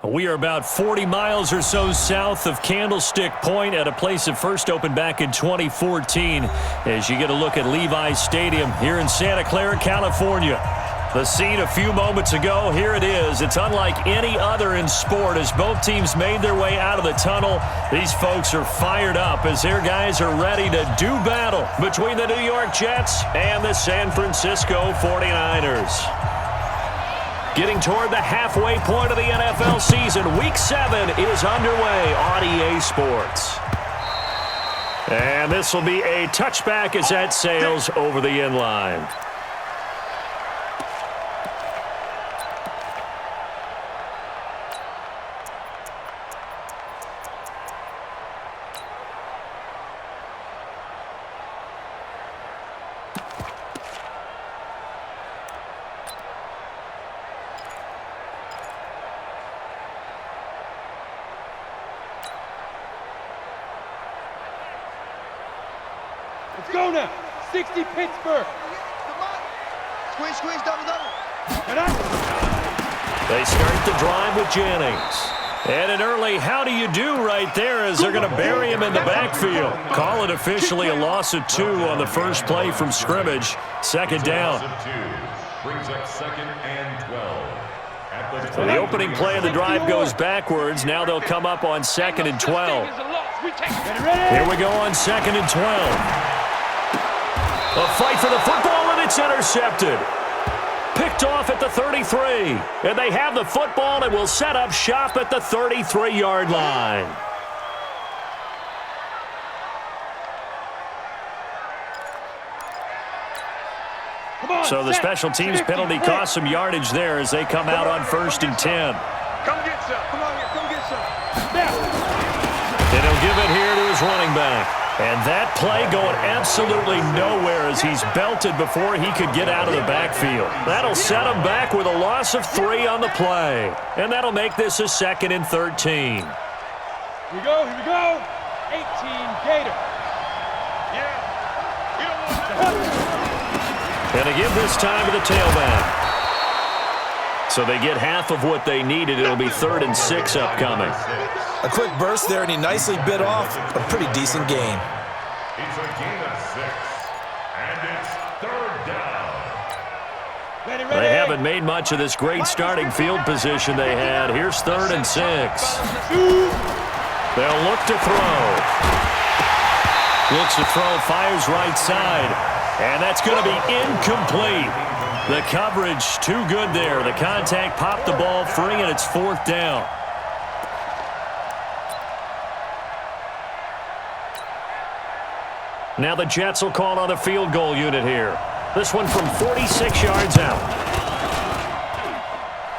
We are about 40 miles or so south of Candlestick Point at a place that first opened back in 2014 as you get a look at Levi's Stadium here in Santa Clara, California. The scene a few moments ago, here it is. It's unlike any other in sport as both teams made their way out of the tunnel. These folks are fired up as their guys are ready to do battle between the New York Jets and the San Francisco 49ers. Getting toward the halfway point of the NFL season, Week 7 is underway on EA Sports. And this will be a touchback as that sails over the end line. Let's go now. 60 Pittsburgh. Squeeze, squeeze, double, double. They start the drive with Jennings. And an early how do you do right there as they're going to bury him in the backfield. Call it officially a loss of 2 on the first play from scrimmage. Second down. Brings up 2nd and 12. So the opening play of the drive goes backwards. Now they'll come up on 2nd and 12. Here we go on 2nd and 12. A fight for the football, and it's intercepted. Picked off at the 33. And they have the football and will set up shop at the 33-yard line. So the special teams penalty cost some yardage there as they come out on 1st and 10. Come get some. Come on, come get some. And he'll give it here to his running back. And that play going absolutely nowhere as he's belted before he could get out of the backfield. That'll set him back with a loss of 3 on the play. And that'll make this a 2nd and 13. Here we go, here we go. 18 Gator. Yeah. And they give this time to the tailback. So they get half of what they needed. It'll be 3rd and 6 upcoming. A quick burst there, and he nicely bit off a pretty decent gain. It's a gain of 6, and it's 3rd down. Ready. They haven't made much of this great starting field position they had. Here's 3rd and 6. They'll look to throw. Looks to throw, fires right side. And that's going to be incomplete. The coverage too good there. The contact popped the ball free, and it's 4th down. Now the Jets will call on the field goal unit here. This one from 46 yards out.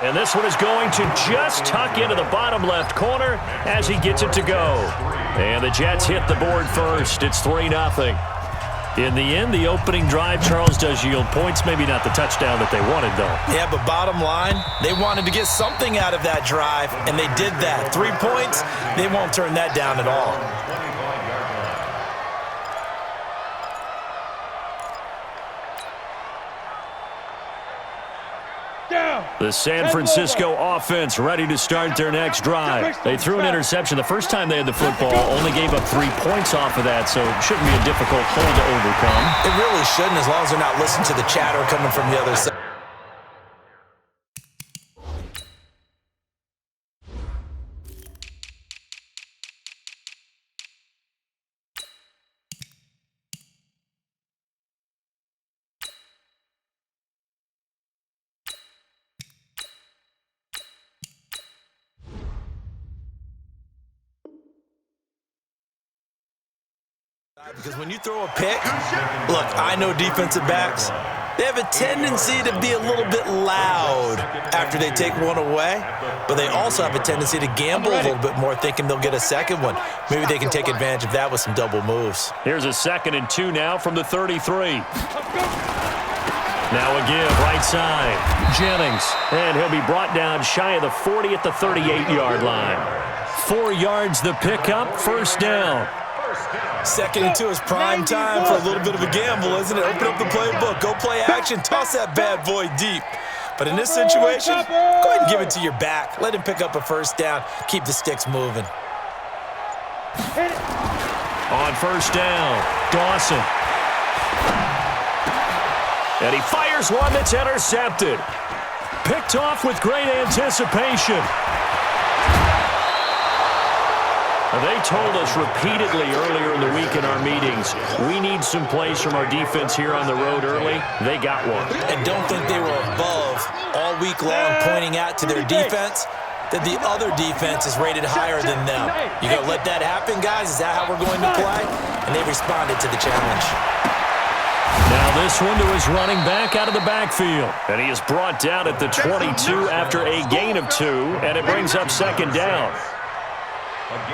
And this one is going to just tuck into the bottom left corner as he gets it to go. And the Jets hit the board first. It's 3-0. In the end, the opening drive, Charles, does yield points. Maybe not the touchdown that they wanted, though. Yeah, but bottom line, they wanted to get something out of that drive, and they did that. 3 points, they won't turn that down at all. The San Francisco offense ready to start their next drive. They threw an interception the first time they had the football, only gave up 3 points off of that, so it shouldn't be a difficult hole to overcome. It really shouldn't, as long as they're not listening to the chatter coming from the other side. Because when you throw a pick, look, I know defensive backs, they have a tendency to be a little bit loud after they take one away, but they also have a tendency to gamble a little bit more, thinking they'll get a second one. Maybe they can take advantage of that with some double moves. Here's a 2nd and 2 now from the 33. Now a give, right side. Jennings, and he'll be brought down shy of the 40 at the 38-yard line. 4 yards the pickup, 1st down. 2nd and 2 is prime time for a little bit of a gamble, isn't it? Open up the playbook, go play action, toss that bad boy deep. But in this situation, go ahead and give it to your back. Let him pick up a first down. Keep the sticks moving. On first down, Dawson. And he fires one that's intercepted. Picked off with great anticipation. They told us repeatedly earlier in the week in our meetings, we need some plays from our defense here on the road early. They got one. And don't think they were above all week long pointing out to their defense that the other defense is rated higher than them. You going to let that happen, guys? Is that how we're going to play? And they responded to the challenge. Now this one to his running back out of the backfield. And he is brought down at the 22 after a gain of 2, and it brings up second down.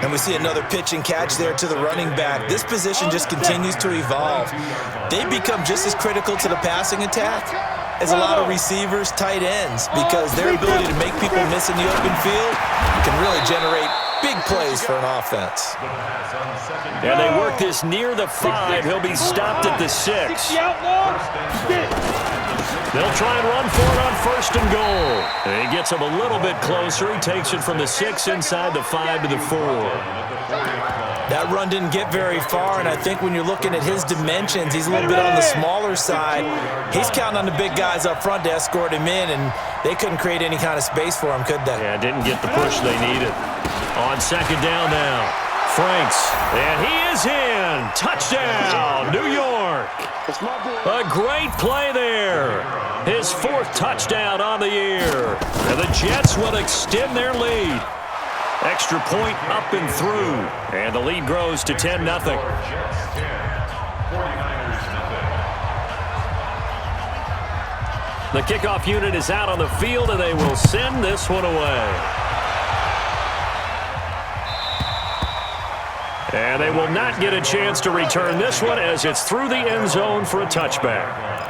And we see another pitch and catch there to the running back. This position just continues to evolve. They become just as critical to the passing attack as a lot of receivers, tight ends, because their ability to make people miss in the open field can really generate big plays for an offense. And they work this near the 5. He'll be stopped at the 6. They'll try and run for it on first and goal. And he gets him a little bit closer. He takes it from the 6 inside the 5 to the 4. That run didn't get very far, and I think when you're looking at his dimensions, he's a little bit on the smaller side. He's counting on the big guys up front to escort him in, and they couldn't create any kind of space for him, could they? Yeah, didn't get the push they needed. On second down now, Franks, and he is in. Touchdown, New York. A great play there. His 4th touchdown on the year. And the Jets will extend their lead. Extra point up and through. And the lead grows to 10-0. The kickoff unit is out on the field, and they will send this one away. And they will not get a chance to return this one as it's through the end zone for a touchback.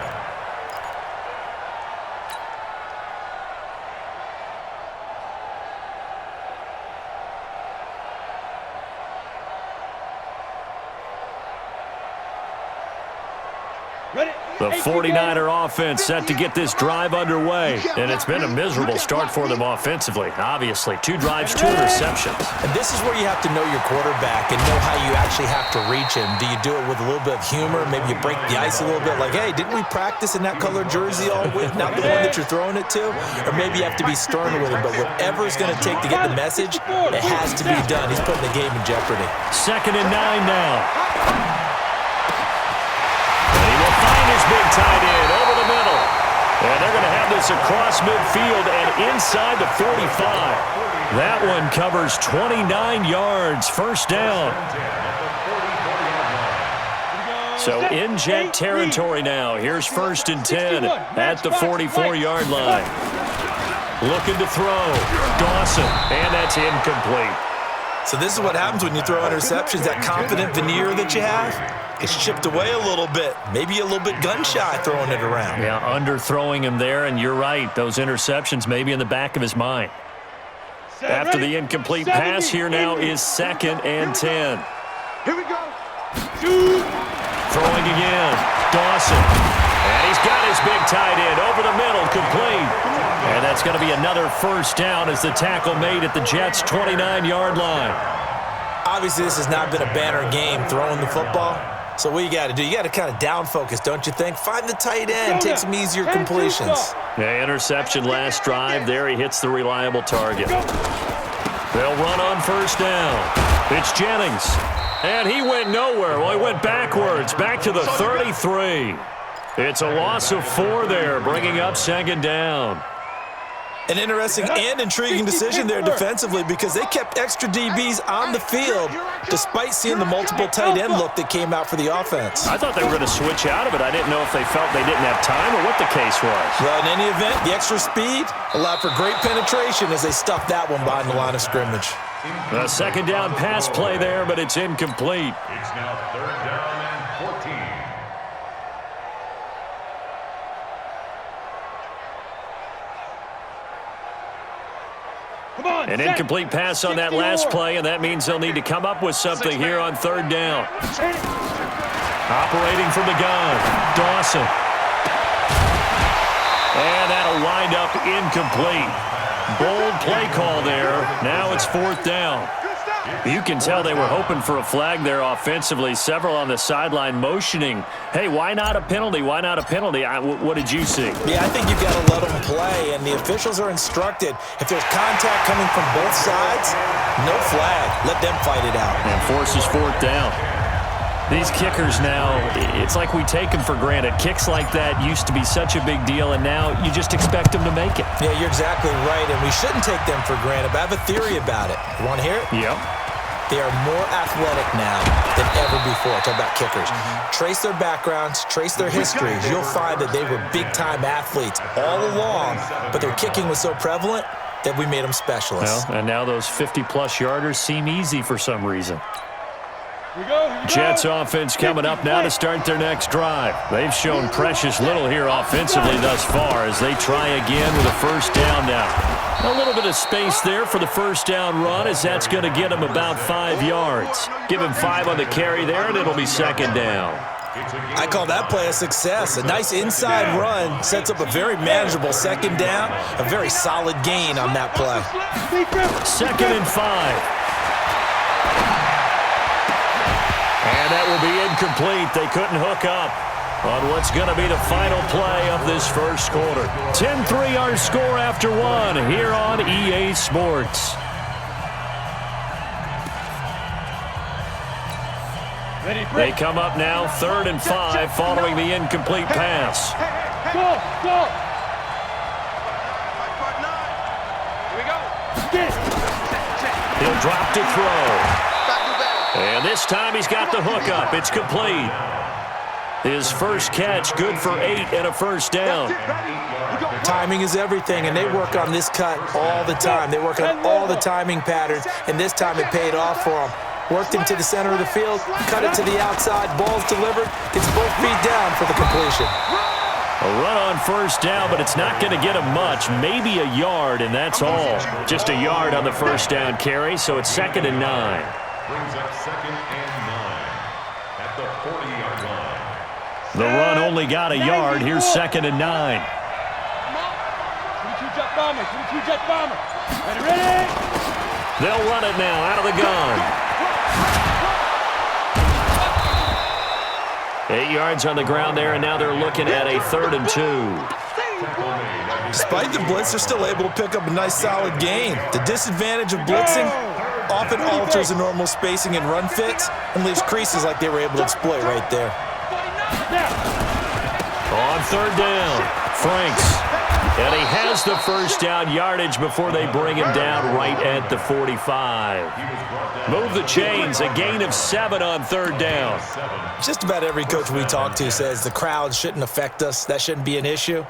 The 49er offense set to get this drive underway. And it's been a miserable start for them offensively. Obviously, 2 drives, 2 interceptions. And this is where you have to know your quarterback and know how you actually have to reach him. Do you do it with a little bit of humor? Maybe you break the ice a little bit like, hey, didn't we practice in that color jersey all week? Not the one that you're throwing it to? Or maybe you have to be stern with him. But whatever it's going to take to get the message, it has to be done. He's putting the game in jeopardy. 2nd and 9 now. Big tight end over the middle. And they're going to have this across midfield and inside the 45. That one covers 29 yards. First down. So in Jet territory now. Here's 1st and 10 at the 44-yard line. Looking to throw. Dawson. And that's incomplete. So this is what happens when you throw interceptions. That confident veneer that you have, it's chipped away a little bit. Maybe a little bit gun-shy throwing it around. Yeah, underthrowing him there, and you're right. Those interceptions may be in the back of his mind. After the incomplete pass, here now is 2nd and 10. Here we go. Throwing again. Dawson. And he's got his big tight end over the middle, complete. And that's going to be another first down as the tackle made at the Jets' 29-yard line. Obviously, this has not been a banner game throwing the football. So what you got to do, you got to kind of down focus, don't you think? Find the tight end, take some easier completions. Yeah, interception last drive. There he hits the reliable target. They'll run on first down. It's Jennings. And he went nowhere. Well, he went backwards, back to the 33. It's a loss of 4 there, bringing up 2nd down. An interesting and intriguing decision there defensively because they kept extra DBs on the field despite seeing the multiple tight end look that came out for the offense. I thought they were going to switch out of it. I didn't know if they felt they didn't have time or what the case was. Well, in any event, the extra speed allowed for great penetration as they stuffed that one behind the line of scrimmage. A 2nd down pass play there, but it's incomplete. It's now 3rd down and 14. An incomplete pass on that last play, and that means they'll need to come up with something here on 3rd down. Operating from the gun, Dawson. And that'll wind up incomplete. Bold play call there. Now it's 4th down. You can tell they were hoping for a flag there offensively. Several on the sideline motioning, hey, why not a penalty? Why not a penalty? What did you see? Yeah, I think you've got to let them play, and the officials are instructed. If there's contact coming from both sides, no flag. Let them fight it out. And forces 4th down. These kickers now, it's like we take them for granted. Kicks like that used to be such a big deal, and now you just expect them to make it. Yeah, you're exactly right, and we shouldn't take them for granted, but I have a theory about it. You want to hear it? Yep. They are more athletic now than ever before. Talk about kickers. Trace their backgrounds, trace their histories. You'll find that they were big-time athletes all along, but their kicking was so prevalent that we made them specialists. Well, and now those 50-plus yarders seem easy for some reason. Here we go. Jets offense coming up now to start their next drive. They've shown precious little here offensively thus far as they try again with a 1st down now. A little bit of space there for the 1st down run as that's going to get him about 5 yards. Give him 5 on the carry there, and it'll be 2nd down. I call that play a success. A nice inside run sets up a very manageable 2nd down, a very solid gain on that play. 2nd and 5. And that will be incomplete. They couldn't hook up on what's going to be the final play of this 1st quarter. 10-3 our score after 1 here on EA Sports. They come up now 3rd and 5 following the incomplete pass. Go. Here we go. He'll drop to throw. And this time he's got the hook up. It's complete. His first catch, good for 8 and a 1st down. Timing is everything, and they work on this cut all the time. They work on all the timing patterns, and this time it paid off for them. Worked him to the center of the field, cut it to the outside, ball's delivered, gets both feet down for the completion. A run on 1st down, but it's not going to get him much. Maybe a yard, and that's all. Just a yard on the 1st down carry, so it's 2nd and 9. Brings up 2nd and 9 at the 40-yard line. The run only got a yard. Here's 2nd and 9. 22 jet bomber. 22 jet bomber. Ready? They'll run it now out of the gun. 8 yards on the ground there, and now they're looking at a 3rd and 2. Despite the blitz, they're still able to pick up a nice solid gain. The disadvantage of blitzing often alters the normal spacing and run fits and leaves creases like they were able to exploit right there. On 3rd down, Franks. And he has the 1st down yardage before they bring him down right at the 45. Move the chains, a gain of 7 on 3rd down. Just about every coach we talk to says the crowd shouldn't affect us. That shouldn't be an issue.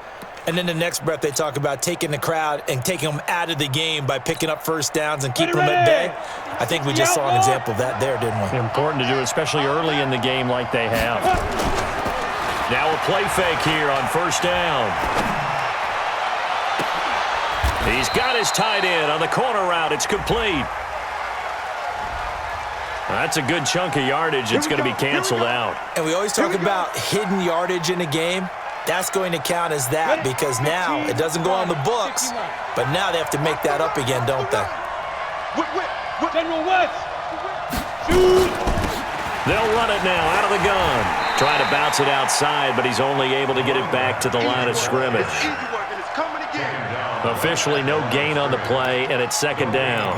And then the next breath they talk about taking the crowd and taking them out of the game by picking up 1st downs and keeping them at bay. I think we just saw an example of that there, didn't we? Important to do, especially early in the game like they have. Now a play fake here on 1st down. He's got his tight end on the corner route. It's complete. That's a good chunk of yardage. It's going to be canceled out. And we always talk about hidden yardage in a game. That's going to count as that because now it doesn't go on the books, but now they have to make that up again, don't they? General West. They'll run it now out of the gun. Trying to bounce it outside, but he's only able to get it back to the line of scrimmage. Officially no gain on the play, and it's 2nd down.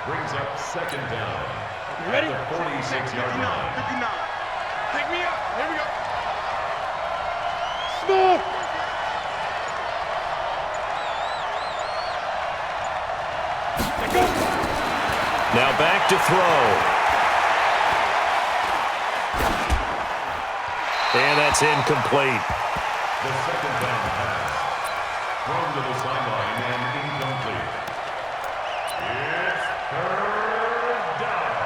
Brings up 2nd down. You ready? 46-yard line. 59. Pick me up. Here we go. Smoke. Now back to throw. And that's incomplete. The 2nd down pass. Thrown to the sideline and incomplete. It's 3rd down.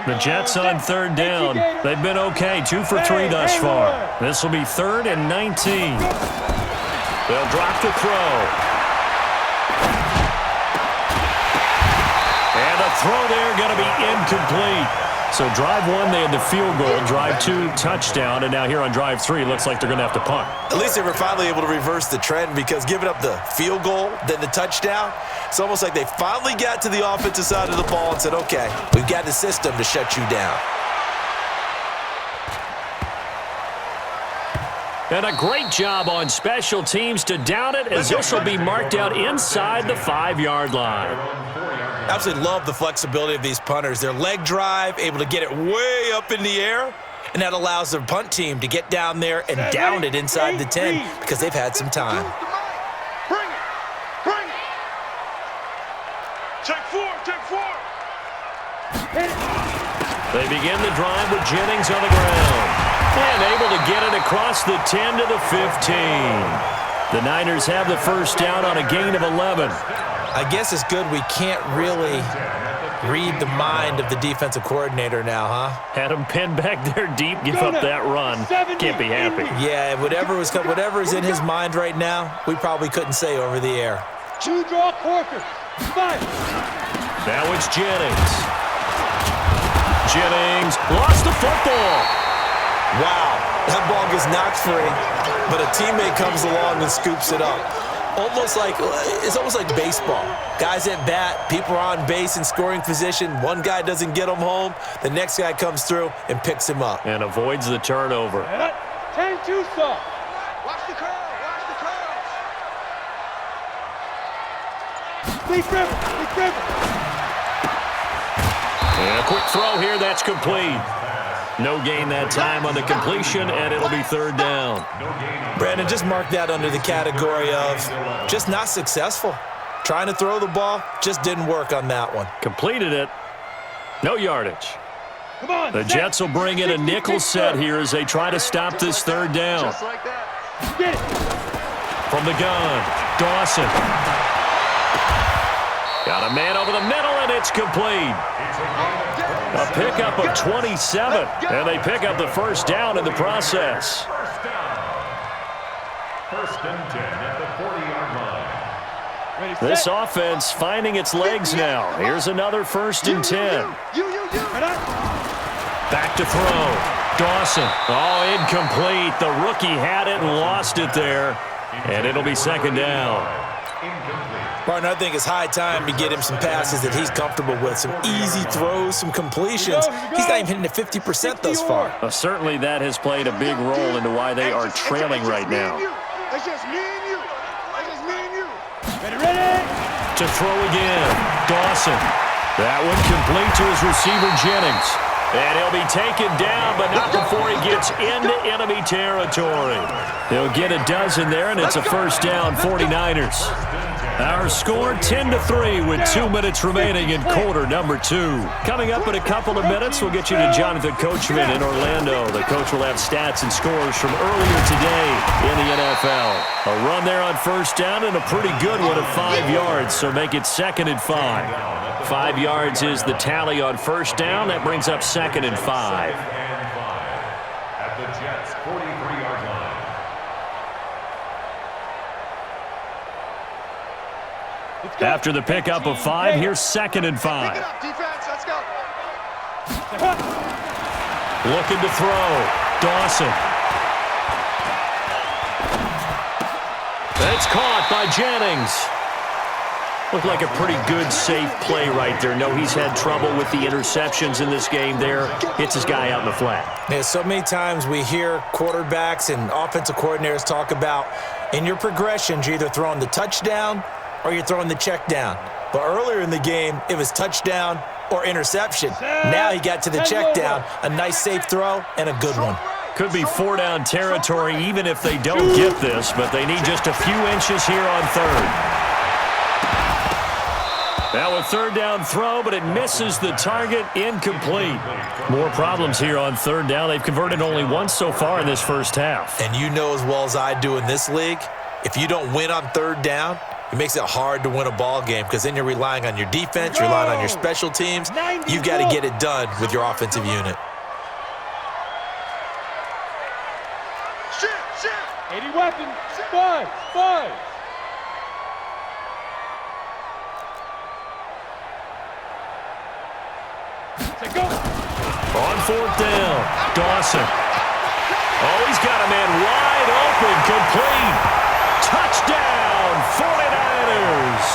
The Jets on 3rd down. They've been okay, 2 for 3 thus far. This will be 3rd and 19. They'll drop to throw. And the throw there going to be incomplete. So drive 1, they had the field goal. Drive 2, touchdown. And now here on drive 3, looks like they're going to have to punt. At least they were finally able to reverse the trend, because giving up the field goal, then the touchdown, it's almost like they finally got to the offensive side of the ball and said, okay, we've got the system to shut you down. And a great job on special teams to down it, as this will be marked out inside the 5-yard line. Absolutely love the flexibility of these punters. Their leg drive, able to get it way up in the air, and that allows their punt team to get down there and down it inside the 10 because they've had some time. Bring it. Bring it. Take 4. Take 4. They begin the drive with Jennings on the ground. And able to get it across the 10 to the 15. The Niners have the first down on a gain of 11. I guess it's good we can't really read the mind of the defensive coordinator now, huh? Had him pinned back there deep, give up that run. Can't be happy. Yeah, whatever is in his mind right now, we probably couldn't say over the air. 2 draw quarters. 5. Now it's Jennings. Jennings lost the football. Wow, that ball gets knocked free, but a teammate comes along and scoops it up. It's almost like baseball. Guys at bat, people are on base in scoring position. One guy doesn't get him home. The next guy comes through and picks him up. And avoids the turnover. 10-2 stop. Watch the curl. Watch the curls. Big river. Big river. And a quick throw here, that's complete. No gain that time on the completion, and it'll be third down. Brandon, just mark that under the category of just not successful. Trying to throw the ball, just didn't work on that one. Completed it. No yardage. Come on. The Jets will bring in a nickel set here as they try to stop this third down. Just like that. Get it. From the gun, Dawson. Got a man over the middle, and it's complete. A pickup of 27, and they pick up the first down in the process. First down. First and 10 at the 40-yard line. Ready, This set. offense finding its legs now. Here's another first and 10. Back to throw. Dawson. Oh, incomplete. The rookie had it and lost it there. And it'll be second down. Martin, I think it's high time to get him some passes that he's comfortable with. Some easy throws, some completions. He's not even hitting the 50% thus far. Certainly that has played a big role into why they are trailing right now. It's just me and you. It's just me and you. Ready. To throw again. Dawson. That one complete to his receiver, Jennings. And he'll be taken down, but not before he gets into enemy territory. He'll get a dozen there, and it's a first down, 49ers. Our score 10-3 with 2 minutes remaining in quarter number 2. Coming up in a couple of minutes, we'll get you to Jonathan Coachman in Orlando. The coach will have stats and scores from earlier today in the NFL. A run there on first down and a pretty good one at 5 yards, so make it 2nd and 5. 5 yards is the tally on first down. That brings up 2nd and 5. At the Jets' 43-yard line. After the pickup of 5, here's 2nd and 5. Pick it up, defense. Let's go. Looking to throw. Dawson. It's caught by Jennings. Looked like a pretty good, safe play right there. No, he's had trouble with the interceptions in this game there. Hits his guy out in the flat. Yeah, so many times we hear quarterbacks and offensive coordinators talk about in your progressions, you're either throwing the touchdown or you're throwing the check down. But earlier in the game, it was touchdown or interception. Now he got to the check down, a nice safe throw, and a good one. Could be 4-down territory even if they don't get this, but they need just a few inches here on third. Now a third down throw, but it misses the target, incomplete. More problems here on third down. They've converted only once so far in this first half. And you know as well as I do in this league, if you don't win on third down, it makes it hard to win a ball game because then you're relying on your defense, you're relying on your special teams. You've got to get it done with your offensive unit. Shit. 80 weapons. 5. Go. 4th down. Dawson. Oh, he's got a man wide open, complete. Touchdown, 49ers.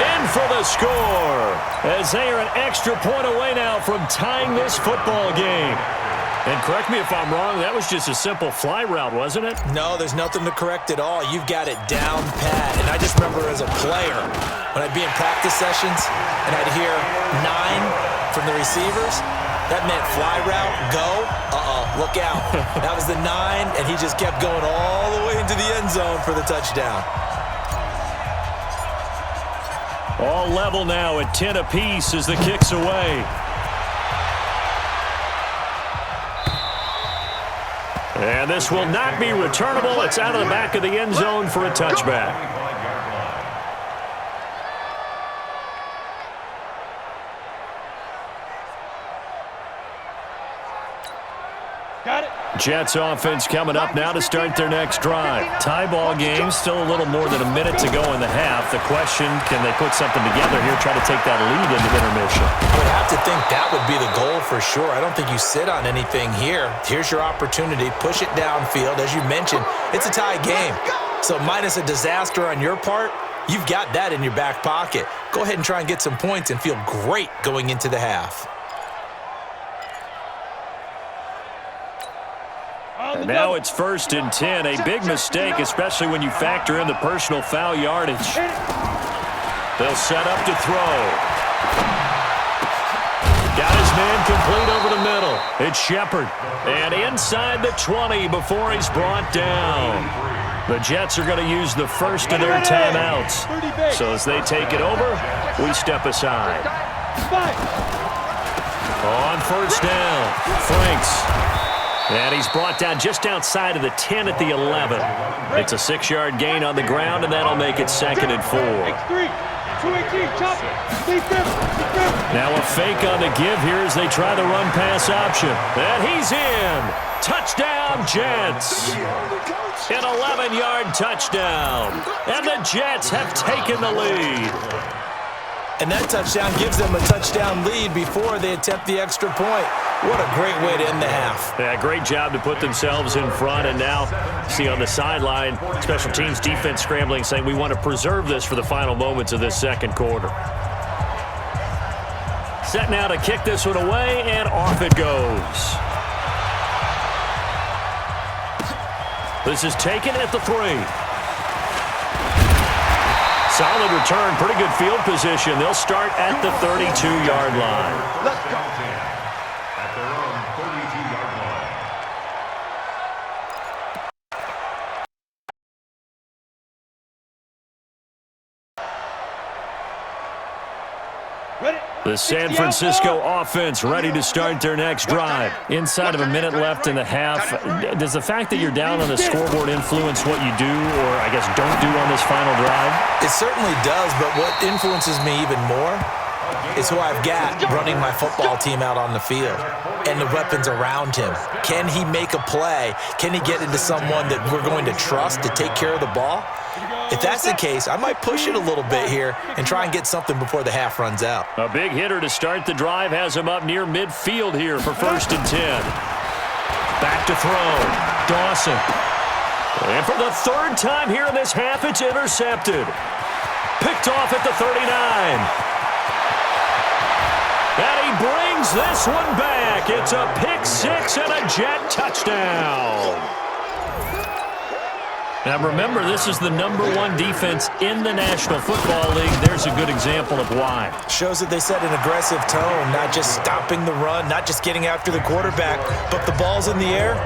In for the score, as they are an extra point away now from tying this football game. And correct me if I'm wrong, that was just a simple fly route, wasn't it? No, there's nothing to correct at all. You've got it down pat. And I just remember as a player, when I'd be in practice sessions and I'd hear 9 from the receivers, that meant fly route, go, look out. That was the 9, and he just kept going all the way into the end zone for the touchdown. All level now at 10 apiece as the kick's away. And this will not be returnable. It's out of the back of the end zone for a touchback. Got it. Jets offense coming up now to start their next drive. Tie ball game, still a little more than a minute to go in the half. The question, can they put something together here, try to take that lead into intermission? I would have to think that would be the goal for sure. I don't think you sit on anything here. Here's your opportunity. Push it downfield. As you mentioned, it's a tie game. So minus a disaster on your part, you've got that in your back pocket. Go ahead and try and get some points and feel great going into the half. And now it's 1st and 10. A big mistake, especially when you factor in the personal foul yardage. They'll set up to throw. Got his man complete over the middle. It's Shepard. And inside the 20 before he's brought down. The Jets are going to use the first of their timeouts. So as they take it over, we step aside. On 1st down, Franks. And he's brought down just outside of the 10 at the 11. It's a 6-yard gain on the ground, and that'll make it 2nd and 4. Now a fake on the give here as they try the run-pass option. And he's in. Touchdown, Jets. An 11-yard touchdown. And the Jets have taken the lead. And that touchdown gives them a touchdown lead before they attempt the extra point. What a great way to end the half. Yeah, great job to put themselves in front. And now, see on the sideline, special teams defense scrambling, saying we want to preserve this for the final moments of this second quarter. Set now to kick this one away, and off it goes. This is taken at the 3. Solid return, pretty good field position. They'll start at the 32-yard line. Let's go. At their own 32-yard line. Ready? The San Francisco offense ready to start their next drive. Inside of a minute left in the half, does the fact that you're down on the scoreboard influence what you do or, I guess, don't do on this final drive? It certainly does, but what influences me even more is who I've got running my football team out on the field and the weapons around him. Can he make a play? Can he get into someone that we're going to trust to take care of the ball? If that's the case, I might push it a little bit here and try and get something before the half runs out. A big hitter to start the drive has him up near midfield here for 1st and 10. Back to throw. Dawson. And for the 3rd time here in this half, it's intercepted. Picked off at the 39. And he brings this one back. It's a pick 6 and a Jet touchdown. Now remember, this is the #1 defense in the National Football League. There's a good example of why. Shows that they set an aggressive tone, not just stopping the run, not just getting after the quarterback, but the ball's in the air.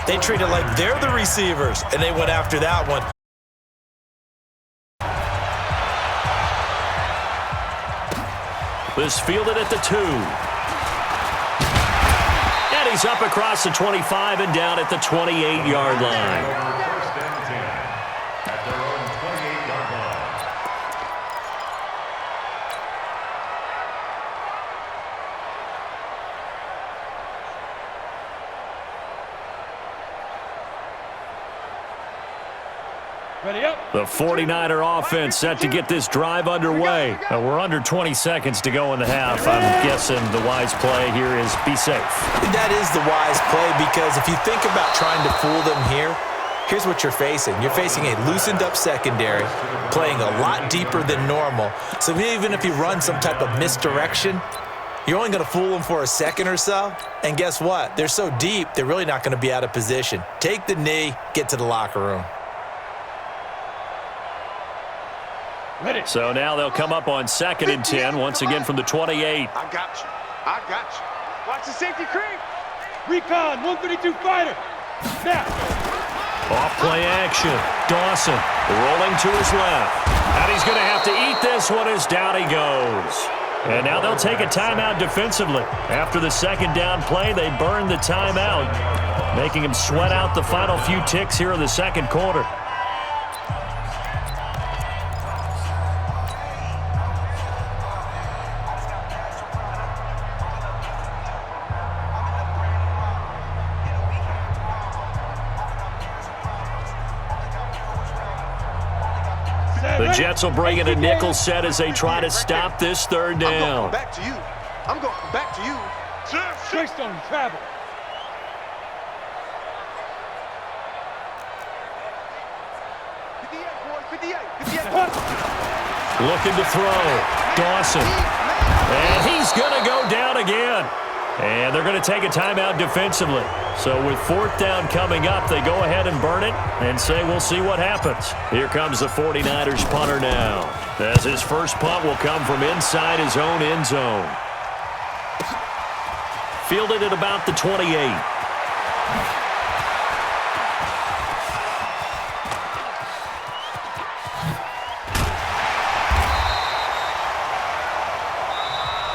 They treat it like they're the receivers, and they went after that one. This fielded at the 2. And he's up across the 25 and down at the 28-yard line. Ready up. The 49er offense set to get this drive underway. We're under 20 seconds to go in the half. I'm guessing the wise play here is be safe. That is the wise play because if you think about trying to fool them here, here's what you're facing. You're facing a loosened up secondary, playing a lot deeper than normal. So even if you run some type of misdirection, you're only going to fool them for a second or so. And guess what? They're so deep, they're really not going to be out of position. Take the knee, get to the locker room. Ready. So now they'll come up on 2nd and 10, once again from the 28. I got you. I got you. Watch the safety creep. Recon, 132 fighter. Snap. Off play action. Dawson rolling to his left. And he's going to have to eat this one as down he goes. And now they'll take a timeout defensively. After the second down play, they burn the timeout, making him sweat out the final few ticks here in the second quarter. The Jets will bring in a nickel set as they try to stop this third I'm going down. back to you. I'm going back to you. Traced on travel. Looking to throw. Dawson. And he's going to go down again. And they're going to take a timeout defensively. So with 4th down coming up, they go ahead and burn it and say we'll see what happens. Here comes the 49ers punter now, as his first punt will come from inside his own end zone. Fielded at about the 28.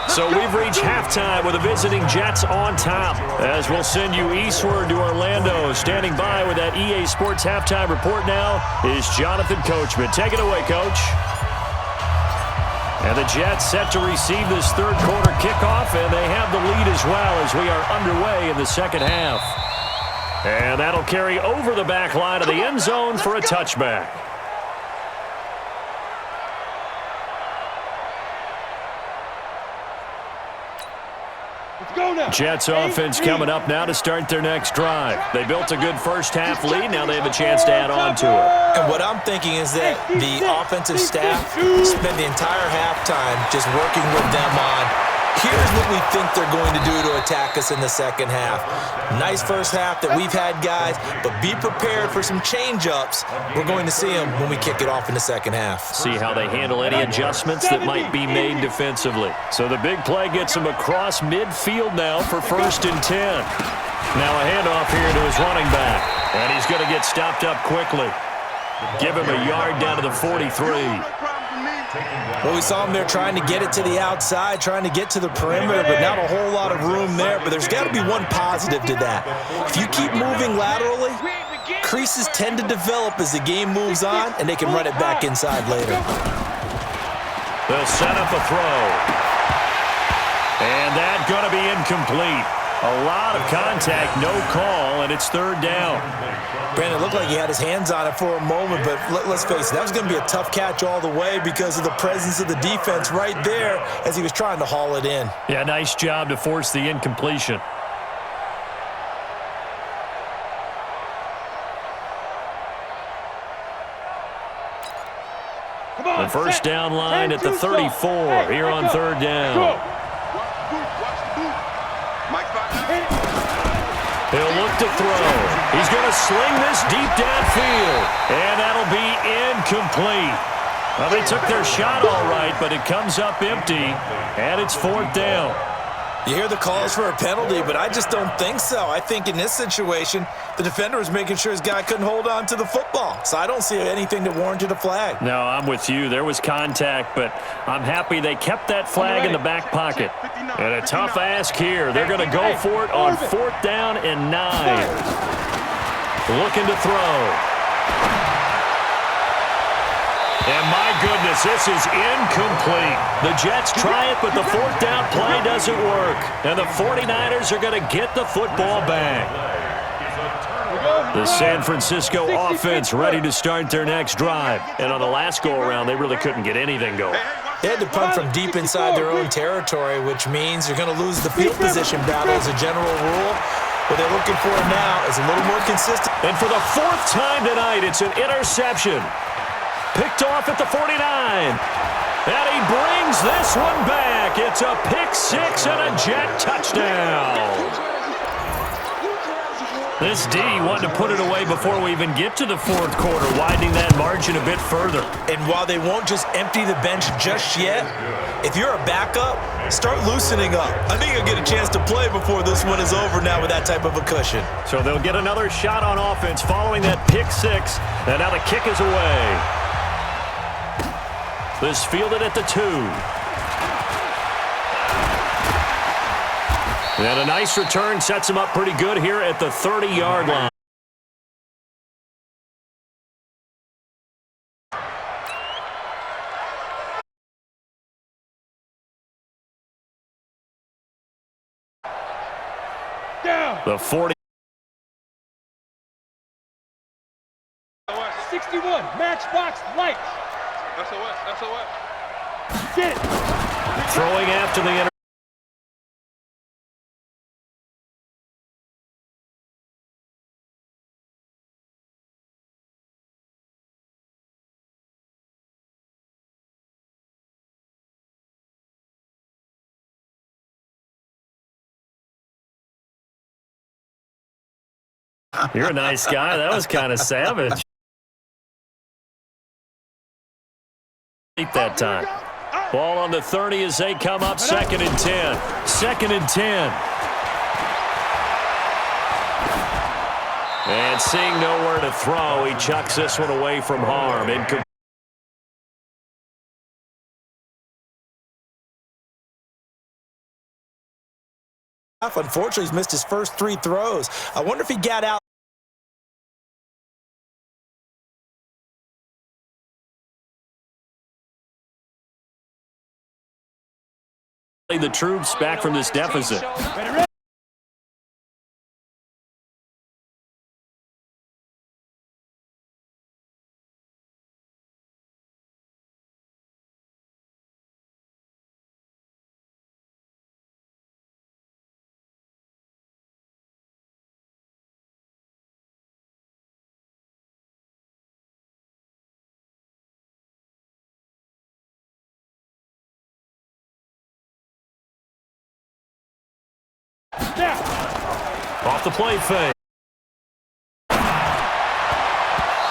So we've reached halftime with the visiting Jets on top. As we'll send you eastward to Orlando. Standing by with that EA Sports halftime report now is Jonathan Coachman. Take it away, Coach. And the Jets set to receive this third quarter kickoff, and they have the lead as well as we are underway in the second half. And that'll carry over the back line of the end zone for a touchback. Jets offense coming up now to start their next drive. They built a good first half lead. Now they have a chance to add on to it. And what I'm thinking is that the offensive staff spend the entire halftime just working with them on, here's what we think they're going to do to attack us in the second half. Nice first half that we've had, guys, but be prepared for some change-ups. We're going to see them when we kick it off in the second half. See how they handle any adjustments that might be made defensively. So the big play gets him across midfield now for 1st and 10. Now a handoff here to his running back, and he's going to get stopped up quickly. Give him a yard down to the 43. Well, we saw him there trying to get it to the outside, trying to get to the perimeter, but not a whole lot of room there. But there's got to be one positive to that. If you keep moving laterally, creases tend to develop as the game moves on, and they can run it back inside later. They'll set up a throw. And that's going to be incomplete. A lot of contact, no call, and it's 3rd down. Brandon, it looked like he had his hands on it for a moment, but let's face it, that was going to be a tough catch all the way because of the presence of the defense right there as he was trying to haul it in. Yeah, nice job to force the incompletion. The first down line at the 34 here on 3rd down. He'll look to throw. He's going to sling this deep downfield, and that'll be incomplete. Well, they took their shot all right, but it comes up empty, and it's 4th down. You hear the calls for a penalty, but I just don't think so. I think in this situation, the defender was making sure his guy couldn't hold on to the football. So I don't see anything that warranted a flag. No, I'm with you. There was contact, but I'm happy they kept that flag in the back pocket. And a tough ask here. They're going to go for it on 4th down and 9. Looking to throw. And my goodness, this is incomplete. The Jets try it, but the 4th down play doesn't work. And the 49ers are going to get the football back. Here we go. The San Francisco offense ready to start their next drive. And on the last go-around, they really couldn't get anything going. They had to punt from deep inside their own territory, which means you're going to lose the field position battle as a general rule. What they're looking for now is a little more consistent. And for the fourth time tonight, it's an interception. Picked off at the 49. And he brings this one back. It's a pick six and a Jet touchdown. This D wanted to put it away before we even get to the fourth quarter, widening that margin a bit further. And while they won't just empty the bench just yet, if you're a backup, start loosening up. I think you'll get a chance to play before this one is over now with that type of a cushion. So they'll get another shot on offense following that pick six. And now the kick is away. This fielded at the 2. And a nice return sets him up pretty good here at the 30-yard line. Down. The 40. 61, matchbox lights. SOS. Get it. Throwing after the inter. You're a nice guy. That was kind of savage. That time. Ball on the 30 as they come up. 2nd and 10. 2nd and 10. And seeing nowhere to throw, he chucks this one away from harm. Unfortunately, he's missed his first 3 throws. I wonder if he got out. The troops back from this deficit. Off the play fake.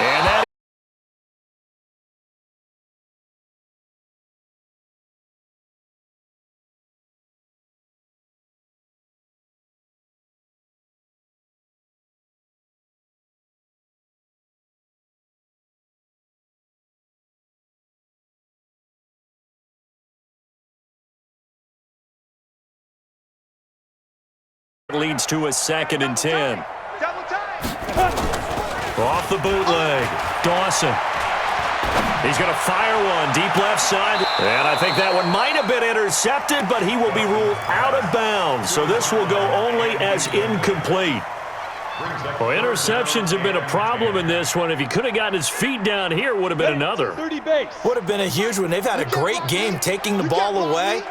And that leads to a 2nd and 10. Off the bootleg. Dawson. He's going to fire one deep left side. And I think that one might have been intercepted, but he will be ruled out of bounds. So this will go only as incomplete. Well, interceptions have been a problem in this one. If he could have gotten his feet down here, it would have been another. 30 base. Would have been a huge one. They've had a great game taking the ball away.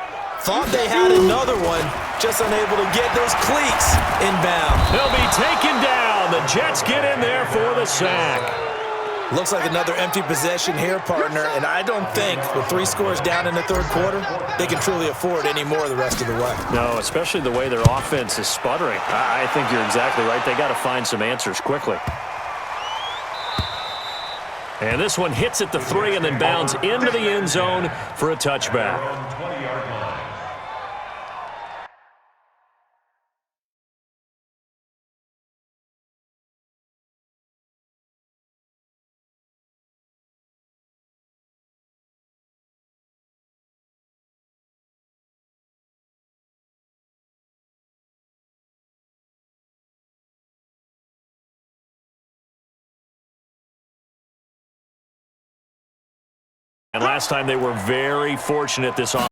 Thought they had another one, just unable to get those cleats inbound. They'll be taken down. The Jets get in there for the sack. Looks like another empty possession here, partner, and I don't think with 3 scores down in the 3rd quarter, they can truly afford any more the rest of the way. No, especially the way their offense is sputtering. I think you're exactly right. They got to find some answers quickly. And this one hits at the 3 and then bounds into the end zone for a touchback. And last time they were very fortunate this offseason.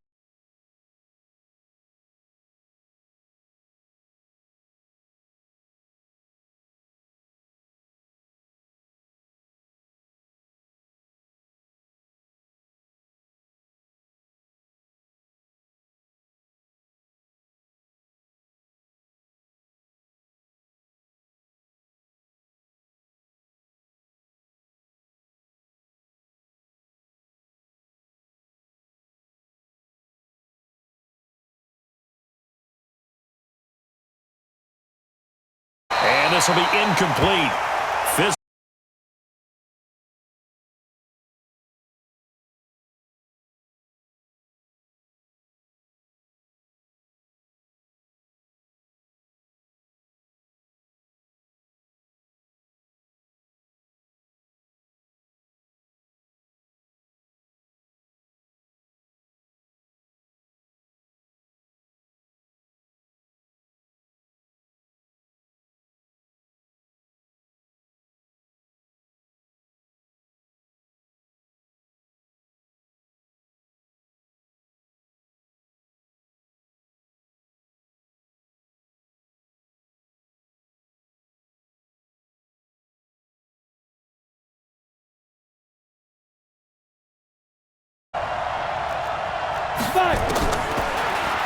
And this will be incomplete.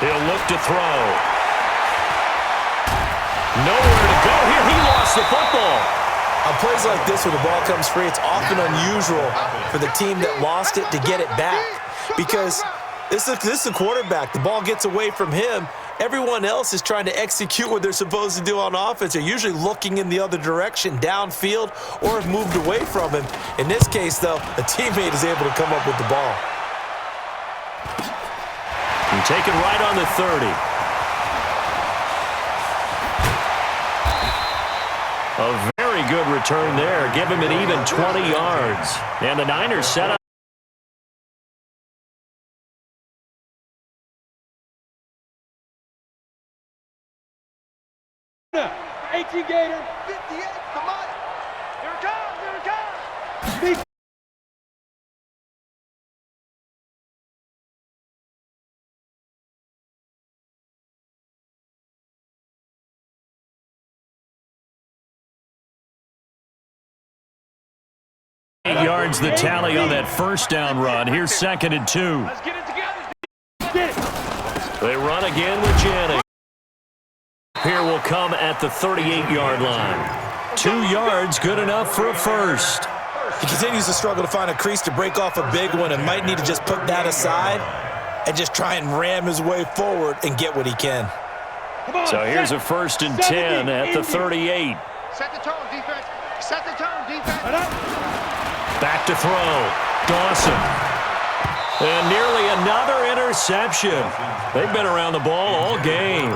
He'll look to throw. Nowhere to go here. He lost the football. On plays like this where the ball comes free, it's often unusual for the team that lost it to get it back because this is the quarterback. The ball gets away from him. Everyone else is trying to execute what they're supposed to do on offense. They're usually looking in the other direction, downfield, or have moved away from him. In this case, though, a teammate is able to come up with the ball. And taken right on the 30. A very good return there. Give him an even 20 yards. And the Niners set up. Gator. 58, come on. Here it comes, here it comes. Yards the tally on that first down run. Here's 2nd and 2. Let's get it together. Get it. They run again with Jennings. Here will come at the 38-yard line. 2 yards, good enough for a first. He continues to struggle to find a crease to break off a big one and might need to just put that aside and just try and ram his way forward and get what he can. So here's a 1st and 10 at the 38. Set the tone, defense. Set the tone, defense. Back to throw. Dawson. And nearly another interception. They've been around the ball all game.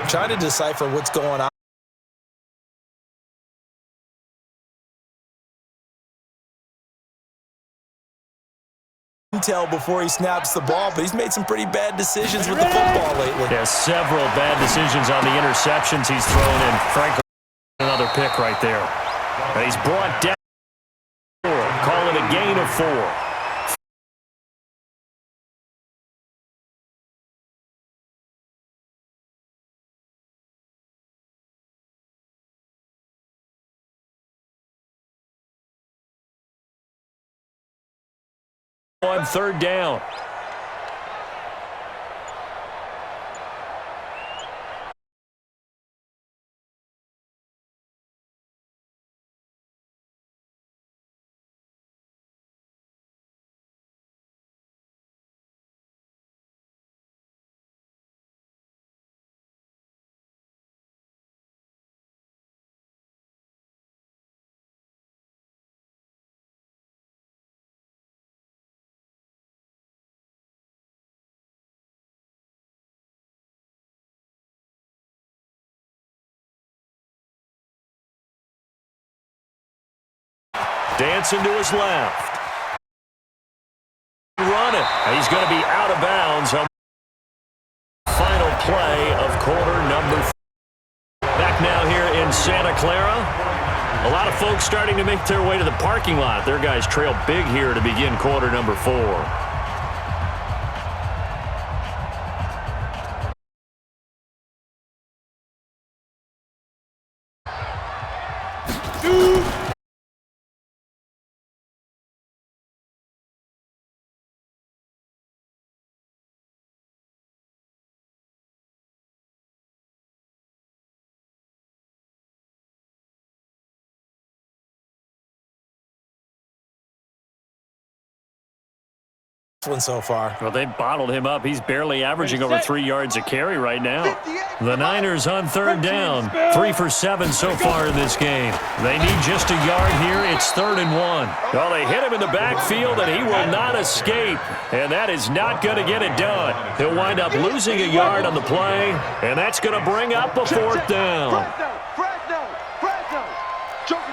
Trying to decipher what's going on. Tell before he snaps the ball, but he's made some pretty bad decisions with the football lately. Yeah, several bad decisions on the interceptions he's thrown in. Frankly, another pick right there. And he's brought down. Call it a gain of 4. On 3rd down. Dancing to his left. Running. He's going to be out of bounds on final play of quarter number 4. Back now here in Santa Clara. A lot of folks starting to make their way to the parking lot. Their guys trail big here to begin quarter number 4. one so far. Well, they've bottled him up. He's barely averaging over 3 yards a carry right now. The Niners on third down. 3 for 7 so far in this game. They need just a yard here. It's 3rd and 1. Well, they hit him in the backfield, and he will not escape. And that is not going to get it done. He'll wind up losing a yard on the play, and that's going to bring up a 4th down. Fresno. Joker.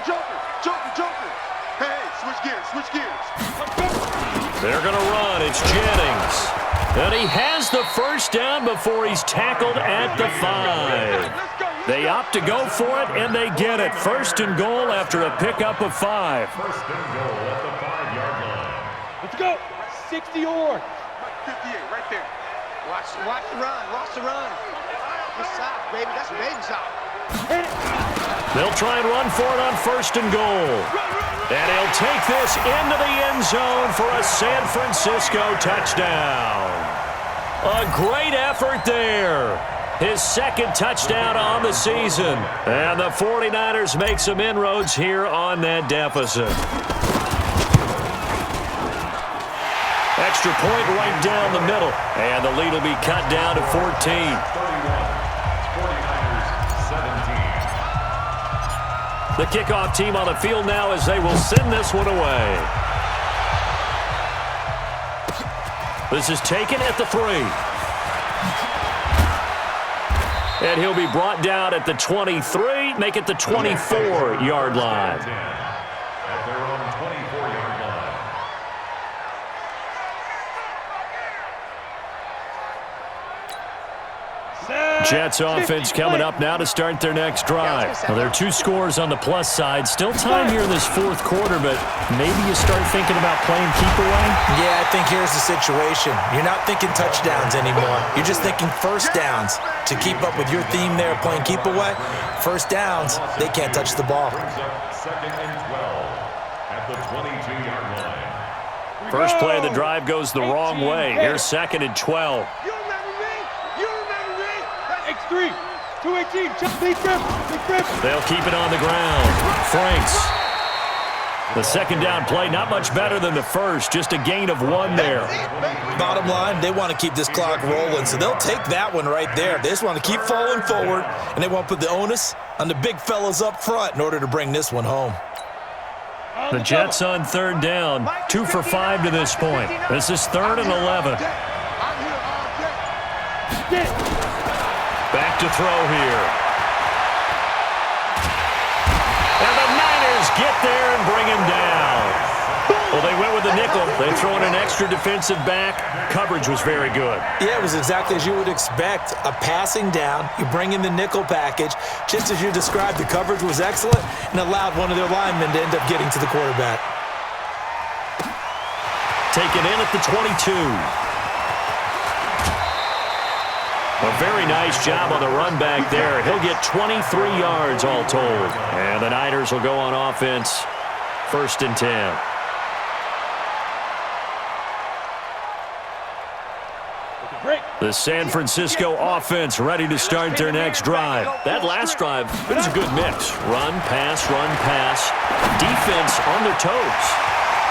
Hey, switch gears. They're going to run. It's Jennings. And he has the first down before he's tackled at the 5. They opt to go for it, and they get it. 1st and goal after a pickup of 5. 1st and goal at the 5-yard line. Let's go. 60 or 58, right there. Watch the run. Good side, baby. That's baby side. They'll try and run for it on 1st and goal. And he'll take this into the end zone for a San Francisco touchdown. A great effort there. His 2nd touchdown on the season. And the 49ers make some inroads here on that deficit. Extra point right down the middle. And the lead will be cut down to 14. 49ers 17. The kickoff team on the field now as they will send this one away. This is taken at the 3. And he'll be brought down at the 23, make it the 24-yard line. At their own 24-yard line. Jets offense coming up now to start their next drive. Well, there are 2 scores on the plus side. Still time here in this 4th quarter, but maybe you start thinking about playing keep away? Yeah, I think here's the situation. You're not thinking touchdowns anymore. You're just thinking 1st downs. To keep up with your theme there, playing keep away, 1st downs, they can't touch the ball. 2nd and 12 at the 22-yard line. First play of the drive goes the wrong way. Here's 2nd and 12. You remember me? X3. 218. Big grip. They'll keep it on the ground. Franks. The 2nd down play, not much better than the 1st. Just a gain of 1 there. Bottom line, they want to keep this clock rolling, so they'll take that one right there. They just want to keep falling forward, and they want to put the onus on the big fellas up front in order to bring this one home. The Jets on 3rd down. 2 for 5 to this point. This is 3rd and 11. Back to throw here. And the Niners get there and bring him down. Well, they went with the nickel. They throw in an extra defensive back. Coverage was very good. Yeah, it was exactly as you would expect. A passing down, you bring in the nickel package. Just as you described, the coverage was excellent and allowed one of their linemen to end up getting to the quarterback. Taken in at the 22. A very nice job on the run back there. He'll get 23 yards all told. And the Niners will go on offense. 1st and 10. The San Francisco offense ready to start their next drive. That last drive, it was a good mix. Run, pass, defense on their toes.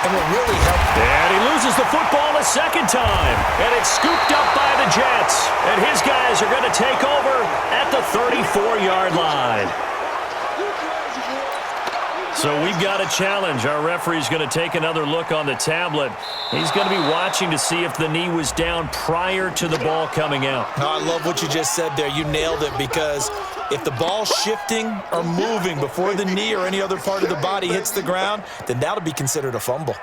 And what really helped. And he loses the football a 2nd time. And it's scooped up by the Jets. And his guys are going to take over at the 34-yard line. So we've got a challenge. Our referee's going to take another look on the tablet. He's going to be watching to see if the knee was down prior to the ball coming out. No, I love what you just said there. You nailed it, because if the ball's shifting or moving before the knee or any other part of the body hits the ground, then that'll be considered a fumble.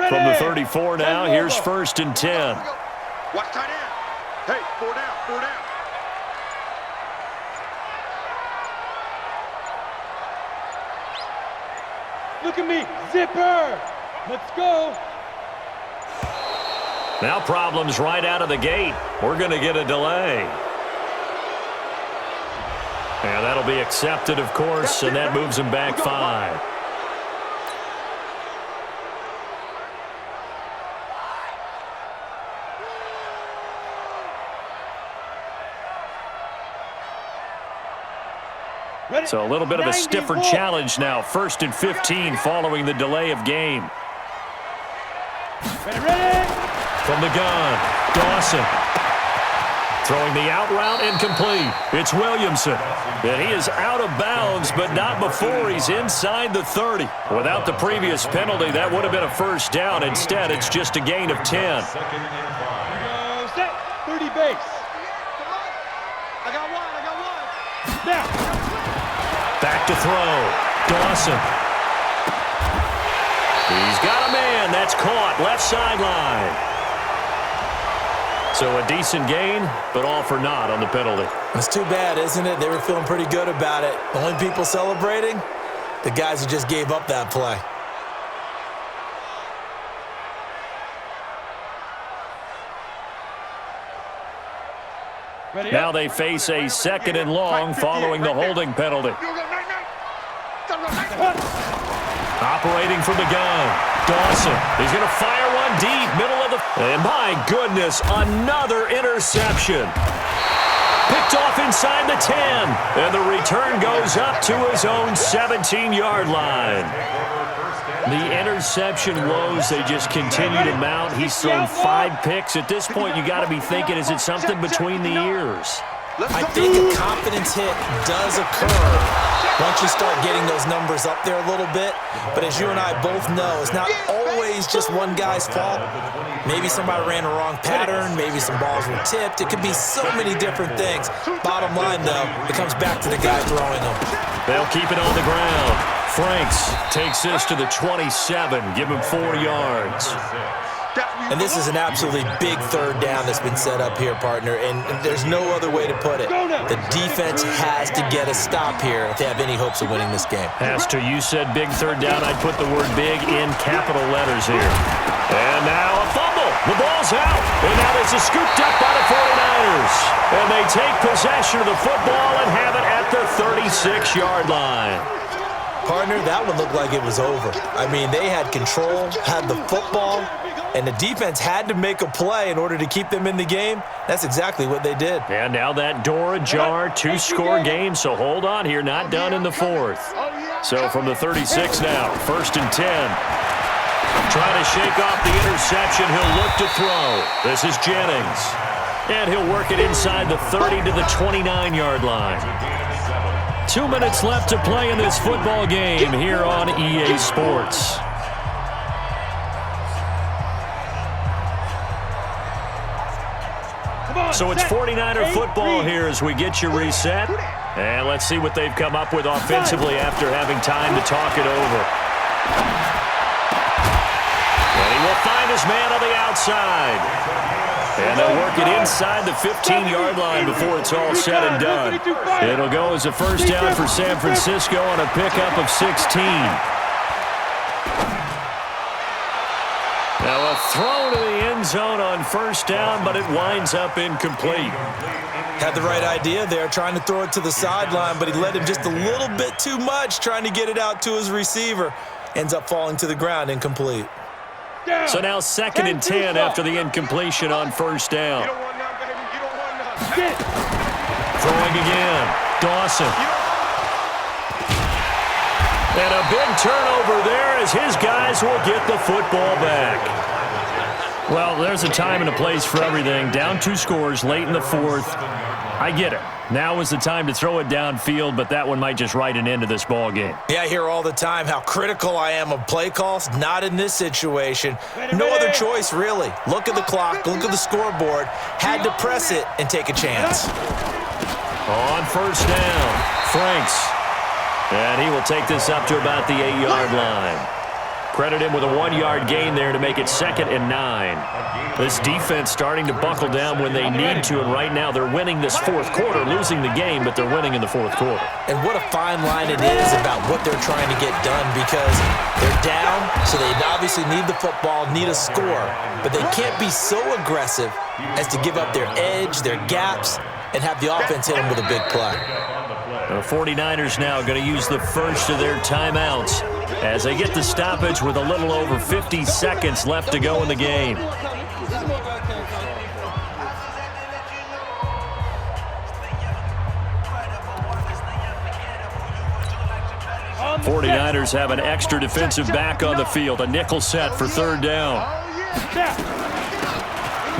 From the 34 now, here's 1st and 10. Watch tight end. Hey, 4 down. Look at me. Zipper. Let's go. Now problems right out of the gate. We're going to get a delay. And that'll be accepted, of course, and that moves him back 5. So a little bit of a stiffer challenge now. 1st and 15 following the delay of game. Ready? From the gun, Dawson. Throwing the out route incomplete. It's Williamson. And he is out of bounds, but not before he's inside the 30. Without the previous penalty, that would have been a first down. Instead, it's just a gain of 10. Set. 30 base. I got one. Now. Back to throw. Dawson. He's got a man. That's caught. Left sideline. So a decent gain, but all for naught on the penalty. It's too bad, isn't it? They were feeling pretty good about it. The only people celebrating, the guys who just gave up that play. Ready? Now they face a 2nd and long following the holding penalty. Operating from the gun, Dawson. He's going to fire one deep, middle of the... And my goodness, another interception. Picked off inside the 10. And the return goes up to his own 17-yard line. The interception woes, they just continue to mount. He's thrown 5 picks. At this point, you got to be thinking, is it something between the ears? I think a confidence hit does occur once you start getting those numbers up there a little bit. But as you and I both know, it's not always just one guy's fault. Maybe somebody ran a wrong pattern. Maybe some balls were tipped. It could be so many different things. Bottom line, though, it comes back to the guy throwing them. They'll keep it on the ground. Franks takes this to the 27. Give him 4 yards. And this is an absolutely big 3rd down that's been set up here, partner, and there's no other way to put it. The defense has to get a stop here if they have any hopes of winning this game. Pastor, you said big 3rd down. I'd put the word big in capital letters here. And now a fumble. The ball's out. And now this is scooped up by the 49ers. And they take possession of the football and have it at the 36-yard line. Partner, that one looked like it was over. I mean, they had control, had the football, and the defense had to make a play in order to keep them in the game. That's exactly what they did. And now that door ajar, 2-score game, so hold on here, not done in the 4th. So from the 36 now, 1st and 10. Trying to shake off the interception, he'll look to throw. This is Jennings. And he'll work it inside the 30 to the 29-yard line. 2 minutes left to play in this football game here on EA Sports. So it's 49er football here as we get you reset. And let's see what they've come up with offensively after having time to talk it over. And he will find his man on the outside. And they'll work it inside the 15-yard line before it's all said and done. It'll go as a first down for San Francisco on a pickup of 16. Now a throw to the end zone on first down, but it winds up incomplete. Had the right idea there, trying to throw it to the sideline, but he led him just a little bit too much, trying to get it out to his receiver. Ends up falling to the ground, incomplete. So now 2nd and 10 after the incompletion on first down. You don't want none, baby. You don't want none. Throwing again. Dawson. And a big turnover there as his guys will get the football back. Well, there's a time and a place for everything. Down 2 scores late in the 4th. I get it. Now is the time to throw it downfield, but that one might just write an end to this ball game. Yeah, I hear all the time how critical I am of play calls. Not in this situation. No other choice, really. Look at the clock. Look at the scoreboard. Had to press it and take a chance. On first down, Franks. And he will take this up to about the 8-yard line. Credit him with a 1-yard gain there to make it 2nd and 9. This defense starting to buckle down when they need to, and right now they're winning this 4th quarter, losing the game, but they're winning in the 4th quarter. And what a fine line it is about what they're trying to get done, because they're down, so they obviously need the football, need a score, but they can't be so aggressive as to give up their edge, their gaps, and have the offense hit them with a big play. The 49ers now going to use the first of their timeouts as they get the stoppage with a little over 50 seconds left to go in the game. 49ers have an extra defensive back on the field. A nickel set for third down.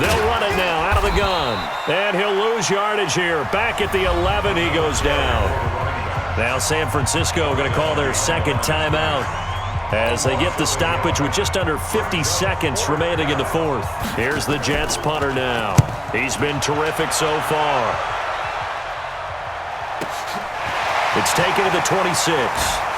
They'll run it now out of the gun. And he'll lose yardage here. Back at the 11, he goes down. Now San Francisco going to call their second timeout as they get the stoppage with just under 50 seconds remaining in the fourth. Here's the Jets punter now. He's been terrific so far. It's taken to the 26.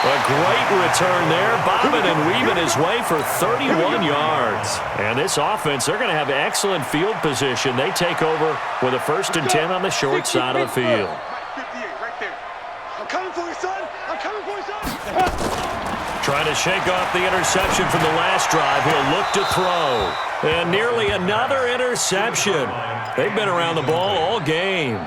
A great return there, bobbing and weaving his way for 31 yards. And this offense, they're going to have excellent field position. They take over with a 1st and 10 on the short side of the field. 58 right there. I'm coming for you, son. I'm coming for you, son. Trying to shake off the interception from the last drive. He'll look to throw. And nearly another interception. They've been around the ball all game.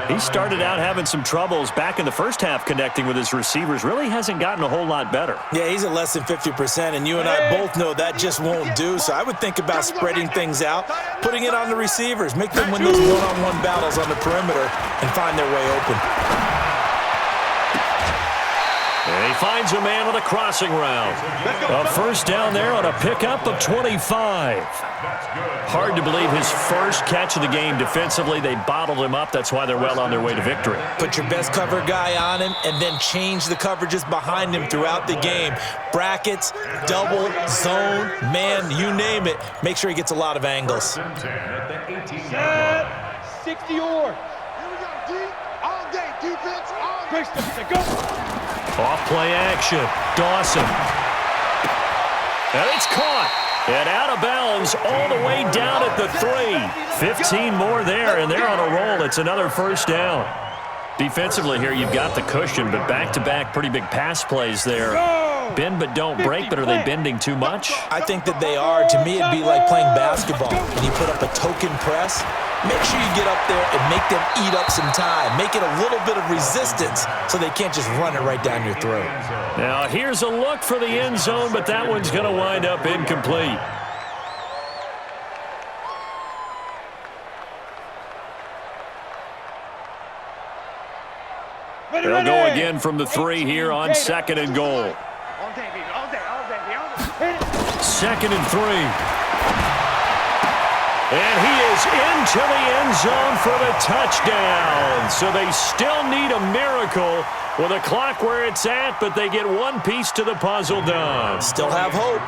He started out having some troubles back in the first half connecting with his receivers. Really hasn't gotten a whole lot better. Yeah, he's at less than 50%, and you and I both know that just won't do. So I would think about spreading things out, putting it on the receivers, make them win those one-on-one battles on the perimeter and find their way open. And he finds a man on the crossing route. A first down there on a pickup of 25. Hard to believe his first catch of the game defensively. They bottled him up. That's why they're well on their way to victory. Put your best cover guy on him and then change the coverages behind him throughout the game. Brackets, double, zone, man, you name it. Make sure he gets a lot of angles. 60 yards. Here we go, D. All day, defense, all day. Go. Off play action. Dawson. And it's caught. And out of bounds all the way down at the 3. 15 more there, and they're on a roll. It's another first down. Defensively here, you've got the cushion, but back-to-back pretty big pass plays there. Bend but don't break, but are they bending too much? I think that they are. To me, it'd be like playing basketball. When you put up a token press, make sure you get up there and make them eat up some time. Make it a little bit of resistance so they can't just run it right down your throat. Now, here's a look for the end zone, but that one's going to wind up incomplete. They'll go again from the 3 here on 2nd and goal. All day, baby, all day, all day, all day. 2nd and 3. And he is into the end zone for the touchdown. So they still need a miracle with a clock where it's at, but they get one piece to the puzzle done. Still have hope.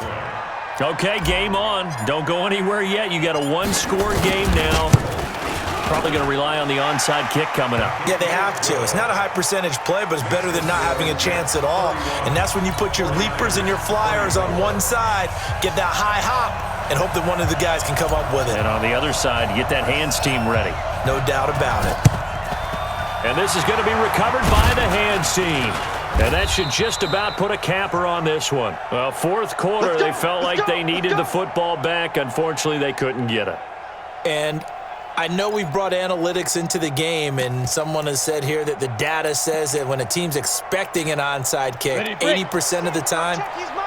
Okay, game on. Don't go anywhere yet. You got a one-score game now. Probably going to rely on the onside kick coming up. Yeah, they have to. It's not a high percentage play, but it's better than not having a chance at all. And that's when you put your leapers and your flyers on one side, get that high hop, and hope that one of the guys can come up with it. And on the other side, get that hands team ready. No doubt about it. And this is going to be recovered by the hands team. And that should just about put a capper on this one. Well, fourth quarter, they felt like they needed the football back. Unfortunately, they couldn't get it. And I know we've brought analytics into the game, and someone has said here that the data says that when a team's expecting an onside kick, 80% of the time,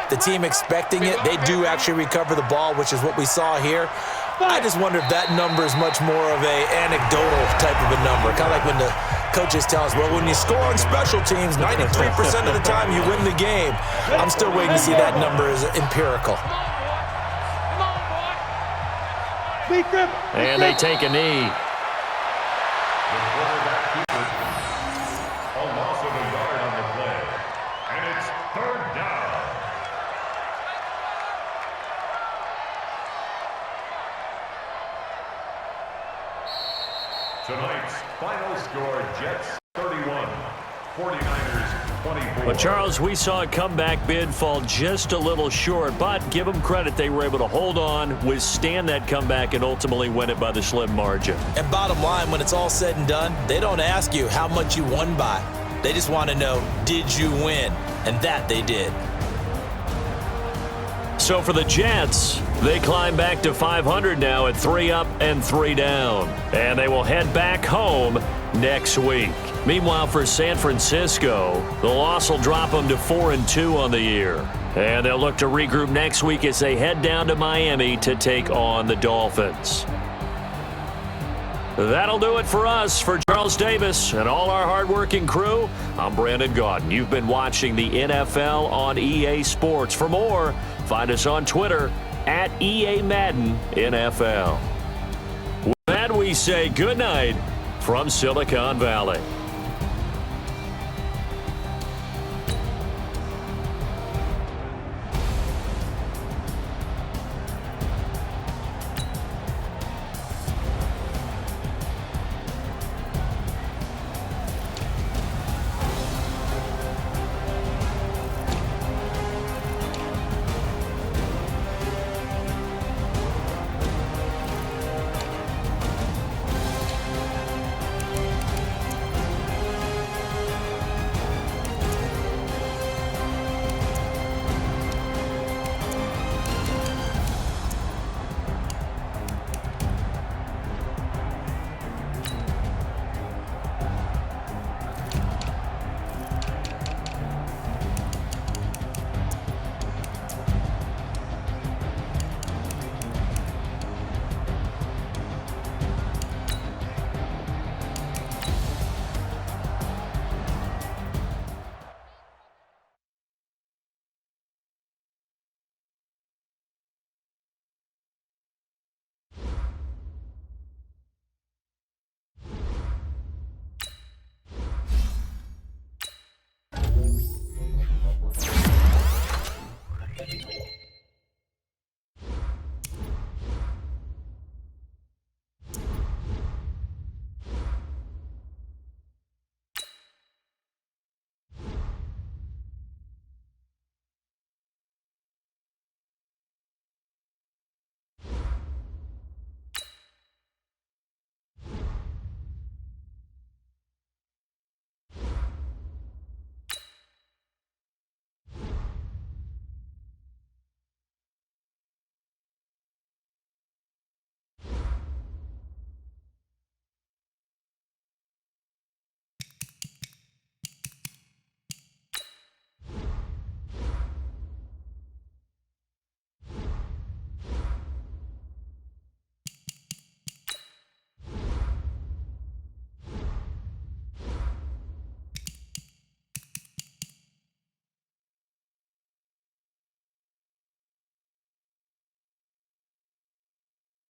the team expecting it, they do actually recover the ball, which is what we saw here. I just wonder if that number is much more of a anecdotal type of a number, kind of like when the coaches tell us, well, when you score on special teams, 93% of the time you win the game. I'm still waiting to see that number is empirical. And they take a knee. A loss of a yard on the play. And it's 3rd down. Tonight's final score, Jets 31, 49ers 24. Well, Charles, we saw a comeback bid fall just a little short, but give them credit. They were able to hold on, withstand that comeback, and ultimately win it by the slim margin. And bottom line, when it's all said and done, they don't ask you how much you won by. They just want to know, did you win? And that they did. So for the Jets, they climb back to 500 now at 3 up and 3 down. And they will head back home next week. Meanwhile, for San Francisco, the loss will drop them to 4-2 on the year. And they'll look to regroup next week as they head down to Miami to take on the Dolphins. That'll do it for us. For Charles Davis and all our hardworking crew, I'm Brandon Gaudin. You've been watching the NFL on EA Sports. For more, find us on Twitter at EA Madden NFL. With that, we say good night from Silicon Valley.